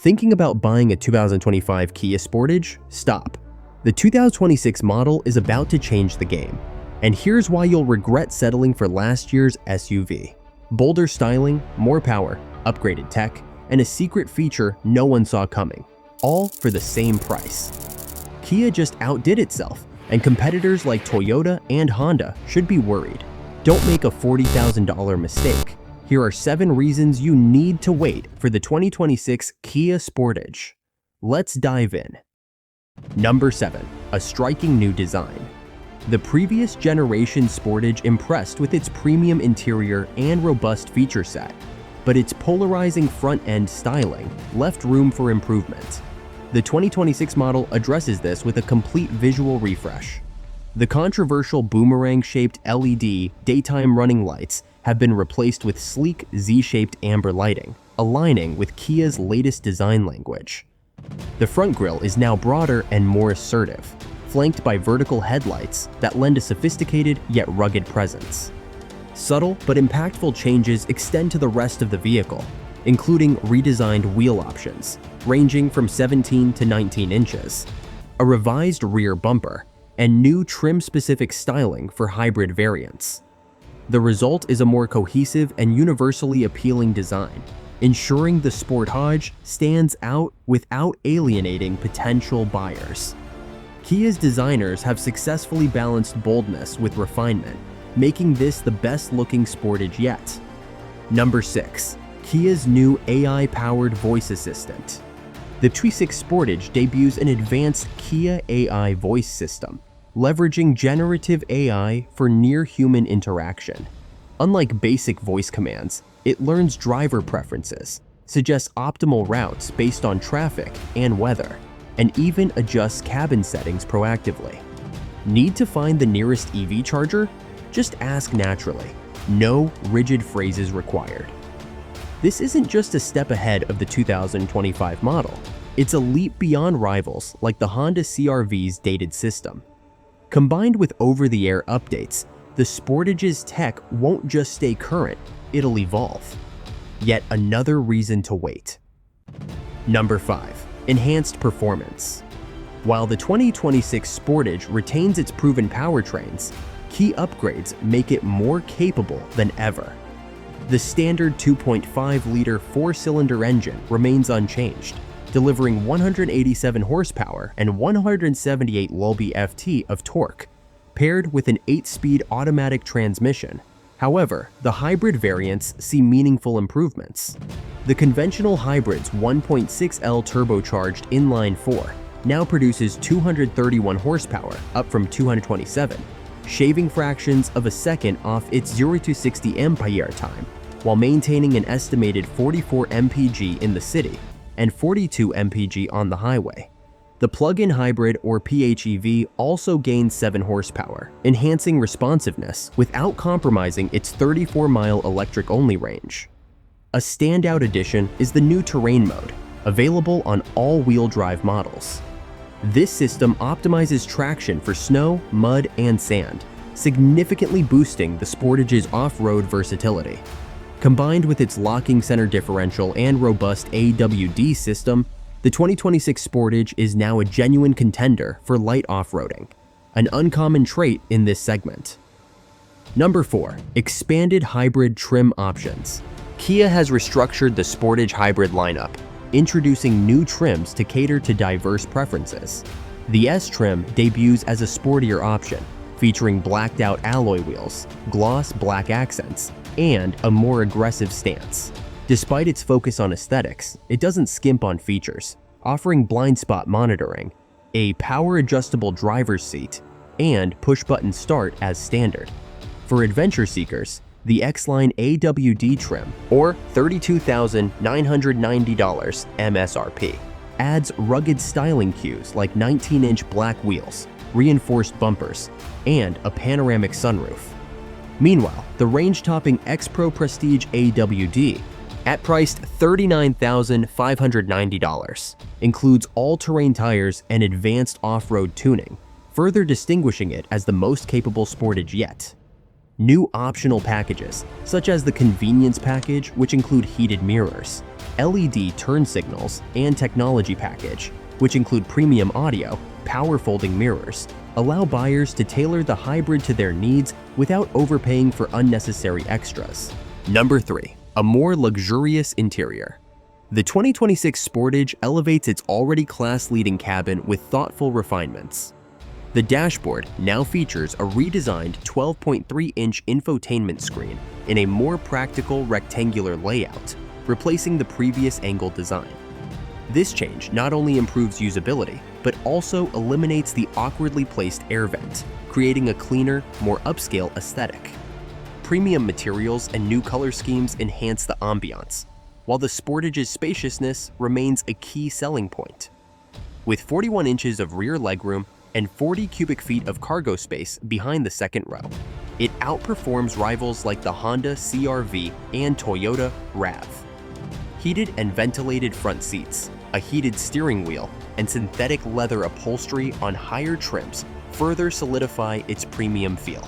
Thinking about buying a 2025 Kia Sportage? Stop. The 2026 model is about to change the game. And here's why you'll regret settling for last year's SUV. Bolder styling, more power, upgraded tech, and a secret feature no one saw coming, all for the same price. Kia just outdid itself, and competitors like Toyota and Honda should be worried. Don't make a $40,000 mistake. Here are 7 reasons you need to wait for the 2026 Kia Sportage. Let's dive in. Number 7. A striking new design. The previous generation Sportage impressed with its premium interior and robust feature set, but its polarizing front-end styling left room for improvement. The 2026 model addresses this with a complete visual refresh. The controversial boomerang-shaped LED daytime running lights have been replaced with sleek Z-shaped amber lighting, aligning with Kia's latest design language. The front grille is now broader and more assertive, flanked by vertical headlights that lend a sophisticated yet rugged presence. Subtle but impactful changes extend to the rest of the vehicle, including redesigned wheel options, ranging from 17 to 19 inches, a revised rear bumper, and new trim-specific styling for hybrid variants. The result is a more cohesive and universally appealing design, ensuring the Sportage stands out without alienating potential buyers. Kia's designers have successfully balanced boldness with refinement, making this the best-looking Sportage yet. Number 6. Kia's new AI-powered voice assistant. The 2026 Sportage debuts an advanced Kia AI voice system, leveraging generative AI for near-human interaction. Unlike basic voice commands, it learns driver preferences, suggests optimal routes based on traffic and weather, and even adjusts cabin settings proactively. Need to find the nearest EV charger? Just ask naturally. No rigid phrases required. This isn't just a step ahead of the 2025 model. It's a leap beyond rivals like the Honda CR-V's dated system. Combined with over-the-air updates, the Sportage's tech won't just stay current, it'll evolve. Yet another reason to wait. Number 5. Enhanced performance. While the 2026 Sportage retains its proven powertrains, key upgrades make it more capable than ever. The standard 2.5-liter 4-cylinder engine remains unchanged, delivering 187 horsepower and 178 lb-ft of torque, paired with an 8-speed automatic transmission. However, the hybrid variants see meaningful improvements. The conventional hybrid's 1.6L turbocharged inline-4 now produces 231 horsepower, up from 227, shaving fractions of a second off its 0 to 60 mph time, while maintaining an estimated 44 mpg in the city and 42 mpg on the highway. The plug-in hybrid, or PHEV, also gains 7 horsepower, enhancing responsiveness without compromising its 34-mile electric-only range. A standout addition is the new terrain mode, available on all-wheel drive models. This system optimizes traction for snow, mud, and sand, significantly boosting the Sportage's off-road versatility. Combined with its locking center differential and robust AWD system, the 2026 Sportage is now a genuine contender for light off-roading, an uncommon trait in this segment. Number 4. Expanded hybrid trim options. Kia has restructured the Sportage hybrid lineup, introducing new trims to cater to diverse preferences. The S trim debuts as a sportier option, featuring blacked-out alloy wheels, gloss black accents, and a more aggressive stance. Despite its focus on aesthetics, it doesn't skimp on features, offering blind spot monitoring, a power-adjustable driver's seat, and push-button start as standard. For adventure seekers, the X-Line AWD trim, or $32,990 MSRP, adds rugged styling cues like 19-inch black wheels, reinforced bumpers, and a panoramic sunroof. Meanwhile, the range-topping X-Pro Prestige AWD, at priced $39,590, includes all-terrain tires and advanced off-road tuning, further distinguishing it as the most capable Sportage yet. New optional packages, such as the Convenience Package, which include heated mirrors, LED turn signals, and Technology Package, which include premium audio, power folding mirrors, allow buyers to tailor the hybrid to their needs without overpaying for unnecessary extras. Number 3. A more luxurious interior. The 2026 Sportage elevates its already class-leading cabin with thoughtful refinements. The dashboard now features a redesigned 12.3-inch infotainment screen in a more practical rectangular layout, replacing the previous angle design. This change not only improves usability, but also eliminates the awkwardly placed air vent, creating a cleaner, more upscale aesthetic. Premium materials and new color schemes enhance the ambiance, while the Sportage's spaciousness remains a key selling point. With 41 inches of rear legroom and 40 cubic feet of cargo space behind the second row, it outperforms rivals like the Honda CR-V and Toyota RAV. Heated and ventilated front seats, a heated steering wheel, and synthetic leather upholstery on higher trims further solidify its premium feel.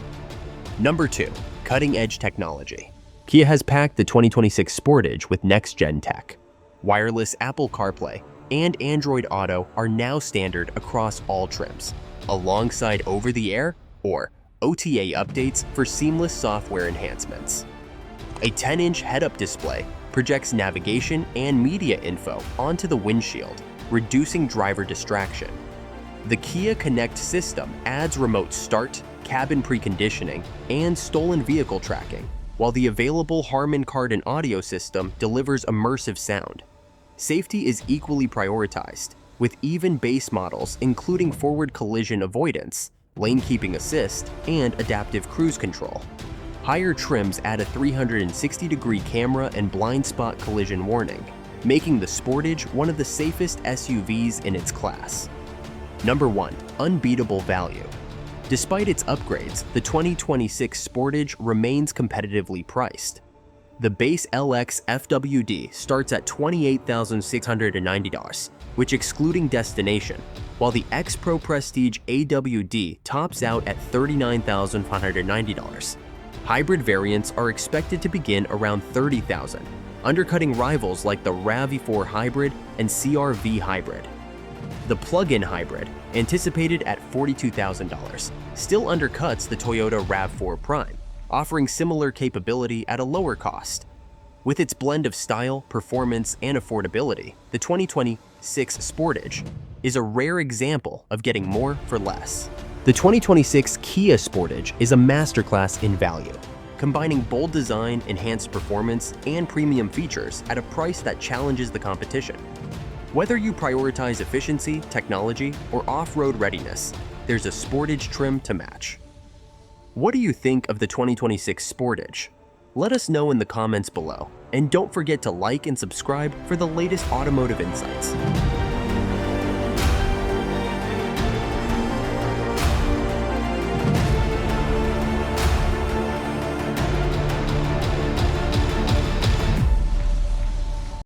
Number 2. Cutting-edge technology. Kia has packed the 2026 Sportage with next-gen tech. Wireless Apple CarPlay and Android Auto are now standard across all trims, alongside over-the-air or OTA updates for seamless software enhancements. A 10-inch head-up display projects navigation and media info onto the windshield, reducing driver distraction. The Kia Connect system adds remote start, cabin preconditioning, and stolen vehicle tracking, while the available Harman Kardon audio system delivers immersive sound. Safety is equally prioritized, with even base models including forward collision avoidance, lane keeping assist, and adaptive cruise control. Higher trims add a 360-degree camera and blind spot collision warning, making the Sportage one of the safest SUVs in its class. Number 1. Unbeatable value. Despite its upgrades, the 2026 Sportage remains competitively priced. The base LX FWD starts at $28,690, which excluding destination, while the X Pro Prestige AWD tops out at $39,590. Hybrid variants are expected to begin around $30,000, undercutting rivals like the RAV4 Hybrid and CR-V Hybrid. The plug-in hybrid, anticipated at $42,000, still undercuts the Toyota RAV4 Prime, offering similar capability at a lower cost. With its blend of style, performance, and affordability, the 2026 Sportage is a rare example of getting more for less. The 2026 Kia Sportage is a masterclass in value, combining bold design, enhanced performance, and premium features at a price that challenges the competition. Whether you prioritize efficiency, technology, or off-road readiness, there's a Sportage trim to match. What do you think of the 2026 Sportage? Let us know in the comments below, and don't forget to like and subscribe for the latest automotive insights.